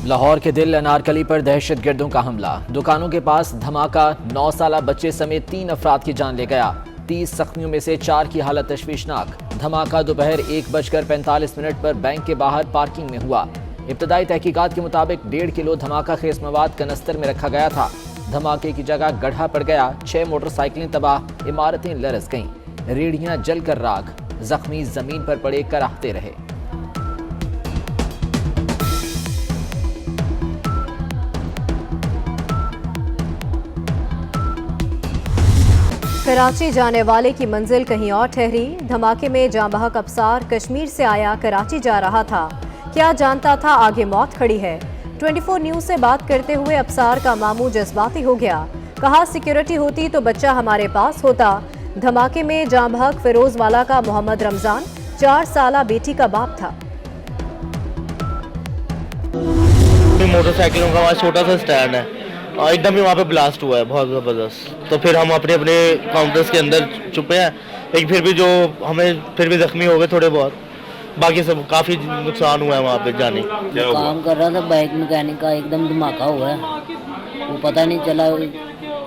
लाहौर के दिल अनारकली पर दहशतगर्दों का हमला। दुकानों के पास धमाका, 9 साला बच्चे समेत 3 अफराद की जान ले गया। 30 जख्मियों में से 4 की हालत तशवीशनाक। धमाका दोपहर 1:45 पर बैंक के बाहर पार्किंग में हुआ। इब्तदाई तहकीकात के मुताबिक 1.5 किलो धमाका खेज मवाद कनस्तर में रखा गया था। धमाके की जगह गड्ढा पड़ गया। 6 मोटरसाइकिलें तबाह, इमारतें लरस गईं, रेहड़ियां जलकर राख। जख्मी जमीन पर पड़े कराहते रहे। कराची जाने वाले की मंजिल कहीं और ठहरी। धमाके में जाँ बहक अफसार कश्मीर से आया, कराची जा रहा था। क्या जानता था आगे मौत खड़ी है। 24 न्यूज़ से बात करते हुए अफसार का मामू जज्बाती हो गया। कहा, सिक्योरिटी होती तो बच्चा हमारे पास होता। धमाके में जाँ बहक फिरोज वाला का मोहम्मद रमजान 4 साला बेटी का बाप था। मोटरसाइकिलों का वहाँ छोटा सा स्टैंड है, एकदम ही वहाँ पे ब्लास्ट हुआ है बहुत ज़बरदस्त। तो फिर हम अपने अपने काउंटर्स के अंदर छुपे हैं। एक फिर भी जो हमें फिर भी जख्मी हो गए थोड़े बहुत, बाकी सब काफ़ी नुकसान हुआ है वहाँ पे जाने। काम कर रहा था बाइक मैकेनिक का, एकदम धमाका हुआ है, वो पता नहीं चला,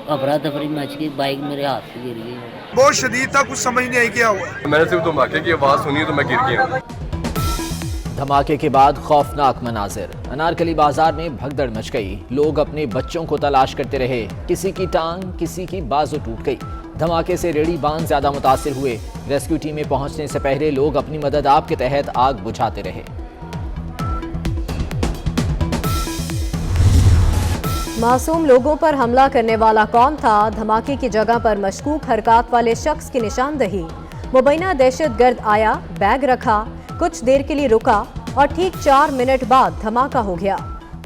अफरा तफरी मच गई, बाइक मेरे हाथ से गिर गई। बहुत शदीद था, कुछ समझ नहीं आई क्या हुआ। मैंने सिर्फ धमाके की आवाज़ सुनी तो मैं गिर गया। धमाके के बाद खौफनाक मनाजिर। अनारकली बाजार में भगदड़ मच गई। लोग अपने बच्चों को तलाश करते रहे। किसी की टांग, किसी की बाजू टूट गई। धमाके से रेहड़ी बांध ज्यादा मुतासिर हुए। रेस्क्यू टीमें पहुंचने से पहले लोग अपनी मदद आप के तहत आग बुझाते रहे। मासूम लोगों पर हमला करने वाला कौन था? धमाके की जगह पर मशकूक हरकत वाले शख्स की निशानदही। मुबैना दहशतगर्द आया, बैग रखा, कुछ देर के लिए रुका और ठीक 4 मिनट बाद धमाका हो गया।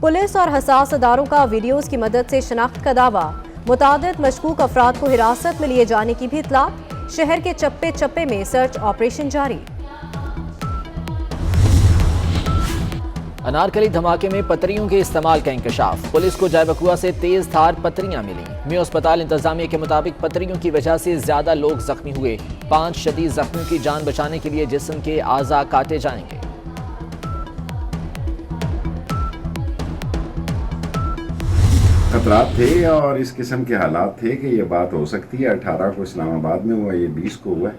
पुलिस और हसास अदारों का वीडियोस की मदद से शनाख्त का दावा। मुतादिद मशकूक अफराद को हिरासत में लिए जाने की भी इत्तला। शहर के चप्पे चप्पे में सर्च ऑपरेशन जारी। अनारकली धमाके में पतरियों के इस्तेमाल का इंकशाफ। पुलिस को जायबकुआ से तेज धार पतरियां मिली। मेयो अस्पताल इंतजामिया के मुताबिक पतरियों की वजह से ज्यादा लोग जख्मी हुए। 5 शदीद जख्मियों की जान बचाने के लिए जिस्म के आज़ा काटे जाएंगे। खतरात थे और इस किस्म के हालात थे कि ये बात हो सकती है। 18 को इस्लामाबाद में हुआ, ये 20 को हुआ।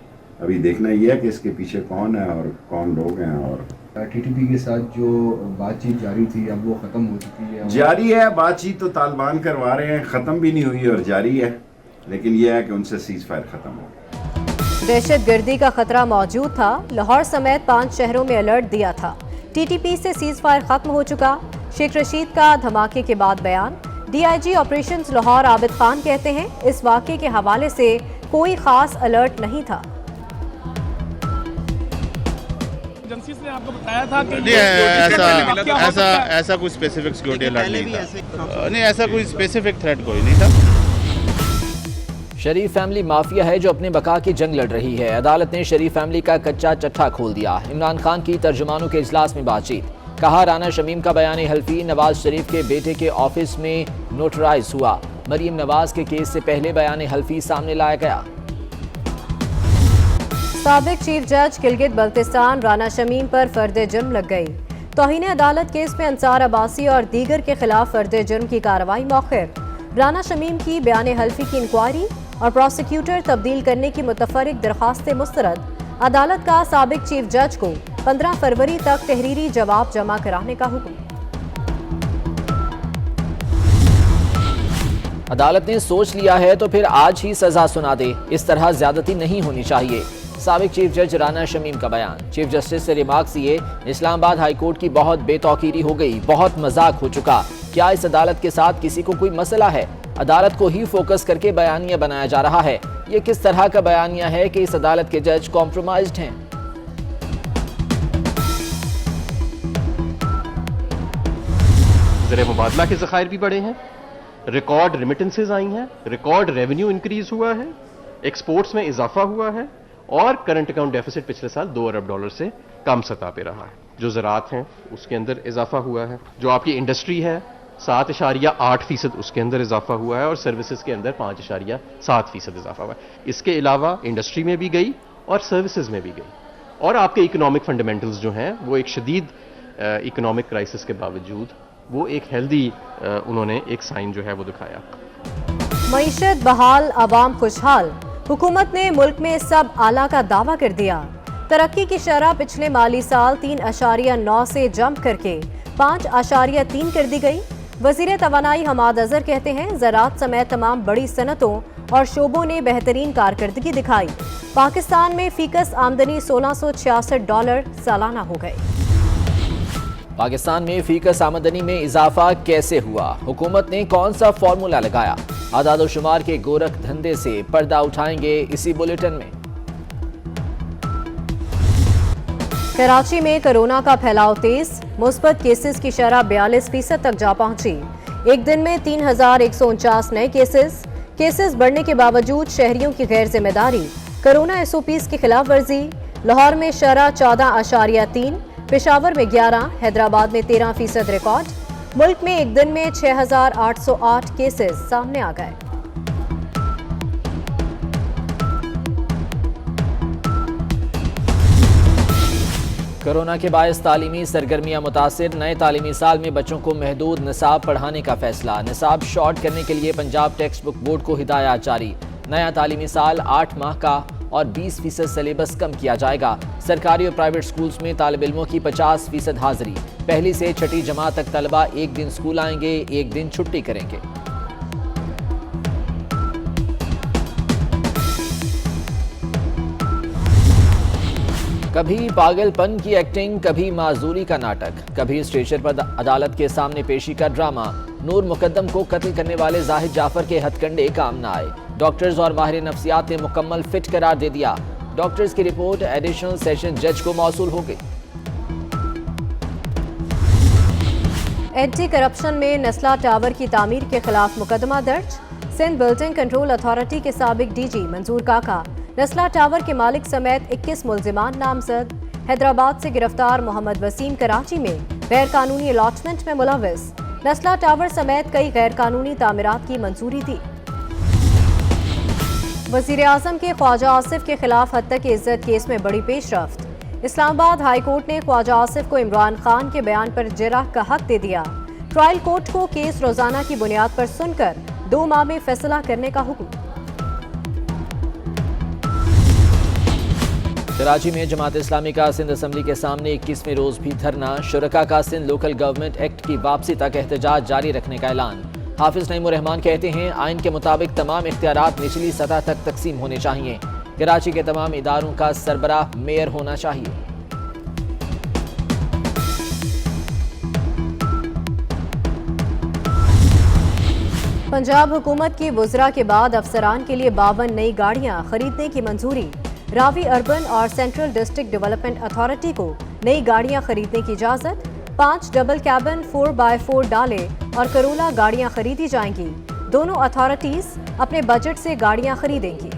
अभी देखना यह है कि इसके पीछे कौन है और कौन लोग हैं। और टीटीपी के साथ जो बातचीत जारी थी अब वो ख़त्म हो चुकी है। जारी है बातचीत, तो तालिबान करवा रहे हैं, ख़त्म भी नहीं हुई और जारी है। लेकिन यह है कि उनसे सीज फायर ख़त्म हो। दहशतगर्दी का खतरा मौजूद था। लाहौर समेत 5 शहरों में अलर्ट दिया था। टीटीपी से सीज फायर खत्म हो चुका। शेख रशीद का धमाके के बाद बयान। डीआईजी ऑपरेशंस लाहौर आबिद खान कहते हैं, इस वाक़े के हवाले से कोई खास अलर्ट नहीं था। ने आपको बताया था कि ऐसा कोई स्पेसिफिक सिक्योरिटी अलर्ट नहीं था। नहीं, ऐसा कोई स्पेसिफिक थ्रेट कोई नहीं था। शरीफ फैमिली माफिया है जो अपने बका की जंग लड़ रही है। अदालत ने शरीफ फैमिली का कच्चा चट्टा खोल दिया। इमरान खान की तर्जुमानों के इजलास में बातचीत। कहा, राना शमीम का बयान हल्फी नवाज शरीफ के बेटे के ऑफिस में नोटराइज हुआ। मरीम नवाज के केस से पहले बयान हल्फी सामने लाया गया। साबिक चीफ जज गिलगित बल्तिस्तान राना शमीम पर फर्द जुर्म लग गई। तौहीन अदालत केस में अंसार अब्बासी और दीगर के खिलाफ फर्द जुर्म की कार्रवाई मौखिर। राना शमीम की बयान हल्फी की इंक्वायरी और प्रोसिक्यूटर तब्दील करने की मुतफरिक दरखास्तें मुस्तरद। अदालत का साबिक चीफ जज को 15 फरवरी तक तहरीरी जवाब जमा कराने का हुक्म। अदालत ने सोच लिया है तो फिर आज ही सजा सुना दे। इस तरह ज्यादती नहीं होनी चाहिए। साबिक चीफ जज राना शमीम का बयान। चीफ जस्टिस से रिमार्क्स ये, इस्लामाबाद हाई कोर्ट की बहुत बेतौकीरी हो गई, बहुत मजाक हो चुका। क्या इस अदालत के साथ किसी को कोई मसला है? अदालत को ही फोकस करके बयानिया बनाया जा रहा है। ये किस तरह का बयानिया है कि इस अदालत के जज कॉम्प्रोमाइज्ड हैं? ज़र मुबादला के ज़खायर भी बढ़े हैं, रिकॉर्ड रिमिटेंसेज आई हैं, रिकॉर्ड रेवेन्यू इंक्रीज हुआ है, एक्सपोर्ट्स में इजाफा हुआ है और करंट अकाउंट डेफिसिट पिछले साल $2 अरब से कम सतह पे रहा है। जो ज़राअत हैं उसके अंदर इजाफा हुआ है। जो आपकी इंडस्ट्री है 7.8% उसके अंदर इजाफा हुआ है और सर्विसेज के अंदर 5.7% इजाफा हुआ है। इसके अलावा इंडस्ट्री में भी गई और सर्विसेज में भी गई। और आपके इकोनॉमिक फंडामेंटल्स जो हैं वो एक शदीद इकोनॉमिक क्राइसिस के बावजूद वो एक हेल्दी उन्होंने एक साइन जो है वो दिखाया। मईशत बहाल, आवाम खुशहाल। हुकूमत ने मुल्क में सब आला का दावा कर दिया। तरक्की की शरह पिछले माली साल 3.9 से जंप करके 5.3 कर दी गई। वजीर तवानाई हमाद अजहर कहते हैं ज़राअत समेत तमाम बड़ी सनतों और शोबों ने बेहतरीन कारकर्दगी दिखाई। पाकिस्तान में फीकस आमदनी $1666 सालाना हो गए। पाकिस्तान में फीकस आमदनी में इजाफा कैसे हुआ? हुकूमत ने कौन सा फॉर्मूला लगाया? आदाद शुमार के गोरख धंधे से पर्दा उठाएंगे इसी बुलेटिन में। कराची में कोरोना का फैलाव तेज, मुस्बत केसेस की शरह 42% तक जा पहुंची। एक दिन में 3149 नए केसेस बढ़ने के बावजूद शहरियों की गैर जिम्मेदारी। कोरोना SOPs की खिलाफ वर्जी। लाहौर में शरह 14.3, पेशावर में 11, हैदराबाद में 13% रिकॉर्ड। मुल्क में एक दिन में 6808 केसेस सामने आ गए। कोरोना के बायस तालीमी सरगर्मियां मुतासिर। नए तालीमी साल में बच्चों को महदूद निसाब पढ़ाने का फैसला। निसाब शॉर्ट करने के लिए पंजाब टेक्स्ट बुक बोर्ड को हिदायत जारी। नया तालीमी साल 8 माह का और 20% सिलेबस कम किया जाएगा। सरकारी और प्राइवेट स्कूल्स में तालिब इल्मों की 50% हाजिरी। पहली से छठी जमात तक तलबा एक दिन स्कूल आएंगे, एक दिन छुट्टी करेंगे। कभी पागलपन की एक्टिंग, कभी माजूरी का नाटक, कभी स्टेशन पर अदालत के सामने पेशी का ड्रामा। नूर मुकद्दम को कत्ल करने वाले जाहिद जाफर के हथकंडे काम न आए। डॉक्टर्स और माहिर नफ्सियात ने मुकम्मल फिट करार दे दिया। डॉक्टर्स की रिपोर्ट एडिशनल सेशन जज को मौसूल हो गई। एंटी करप्शन में नस्ला टावर की तामीर के खिलाफ मुकदमा दर्ज। सिंध बिल्डिंग कंट्रोल अथॉरिटी के साबिक DG मंजूर काका, नस्ला टावर के मालिक समेत 21 मुल्जिमान नामजद। हैदराबाद से गिरफ्तार मोहम्मद वसीम कराची में गैर कानूनी अलॉटमेंट में मुलविस। नस्ला टावर समेत कई गैर कानूनी तामीरात की मंजूरी दी। वजीर आजम के ख्वाजा आसिफ के खिलाफ हत्या की इज्जत केस में बड़ी पेशरफ्त। इस्लामाबाद हाई कोर्ट ने ख्वाजा आसिफ को इमरान खान के बयान पर जिरह का हक दे दिया। ट्रायल कोर्ट को केस रोजाना की बुनियाद पर सुनकर 2 माह में फैसला करने का हुक्म। कराची में जमात इस्लामी का सिंध असम्बली के सामने 21वें रोज भी धरना। शुरका का सिंध लोकल गवर्नमेंट एक्ट की वापसी तक एहतजाज जारी रखने का ऐलान। हाफिज नईमुर रहमान कहते हैं आइन के मुताबिक तमाम इख्तियारात निचली सतह तक तकसीम होने चाहिए। कराची के तमाम इदारों का सरबराह मेयर होना चाहिए। पंजाब हुकूमत की वुज़रा के बाद अफसरान के लिए 52 नई गाड़ियां खरीदने की मंजूरी। रावी अर्बन और सेंट्रल डिस्ट्रिक्ट डेवलपमेंट अथॉरिटी को नई गाड़ियां खरीदने की इजाजत। 5 डबल कैबिन 4x4 डाले और करोला गाड़ियां खरीदी जाएंगी। दोनों अथॉरिटीज अपने बजट से गाड़ियां खरीदेंगी।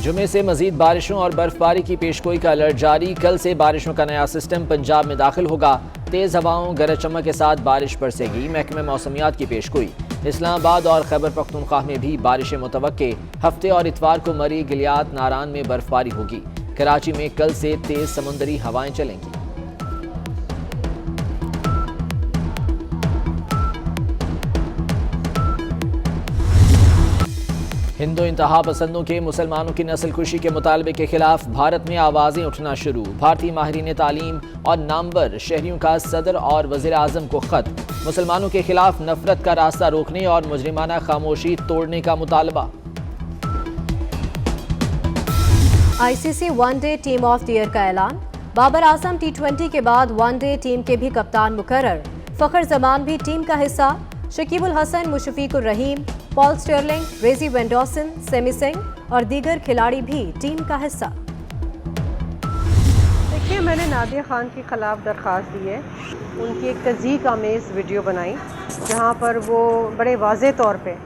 जुमे से मजीद बारिशों और बर्फबारी की पेशगोई का अलर्ट जारी। कल से बारिशों का नया सिस्टम पंजाब में दाखिल होगा। तेज हवाओं गरज चमक के साथ बारिश बरसेगी। महकमे मौसमियात की पेशगोई। इस्लामाबाद और खैबर पख्तूनख्वा में भी बारिशें मुतवक्के। हफ्ते और इतवार को मरी, गिलियात, नारान में बर्फबारी होगी। कराची में कल से तेज समुद्री हवाएं चलेंगी। हिंदू इंतहा पसंदों के मुसलमानों की नस्लकुशी के मुतालबे के खिलाफ भारत में आवाजें उठना शुरू। भारतीय माहिरीन तालीम और नामवर शहरियों का सदर और वजीर आजम को खत। मुसलमानों के खिलाफ नफरत का रास्ता रोकने और मुजरिमाना खामोशी तोड़ने का मुतालबा। ICC one day team of the year का ऐलान। बाबर आजम T20 के बाद वनडे टीम के भी कप्तान मुकर्रर। फखर जमान भी टीम का हिस्सा। Shakibul Hasan, Mushfiqur Rahim, Paul Stirling, रेजी वेंडोसन, semi Singh और दीगर खिलाड़ी भी टीम का हिस्सा। देखिए, मैंने नादिया खान के ख़िलाफ़ दरख्वास्त दी है। उनकी एक तज़ीक आमेज़ वीडियो बनाई जहां पर वो बड़े वाज़े तौर पे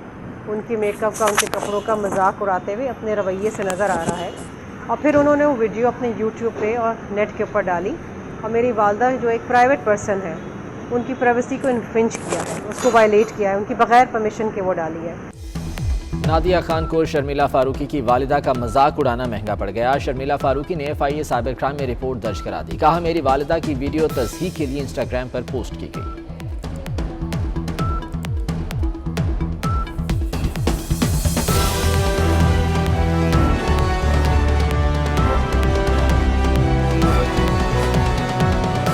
उनकी मेकअप का, उनके कपड़ों का मजाक उड़ाते हुए अपने रवैये से नज़र आ रहा है। और फिर उन्होंने वो वीडियो अपने यूट्यूब पे और नेट के ऊपर डाली। और मेरी वालदा जो एक प्राइवेट पर्सन है, उनकी प्राइवेसी को इन्फ्रिंज किया है, उसको वायलेट किया है, उनकी बगैर परमिशन के वो डाली है। नादिया खान को शर्मिला फारूकी की वालिदा का मजाक उड़ाना महंगा पड़ गया। शर्मिला फारूकी ने FIA साइबर क्राइम में रिपोर्ट दर्ज करा दी। कहा, मेरी वालिदा की वीडियो तस्हीह के लिए इंस्टाग्राम पर पोस्ट की गई।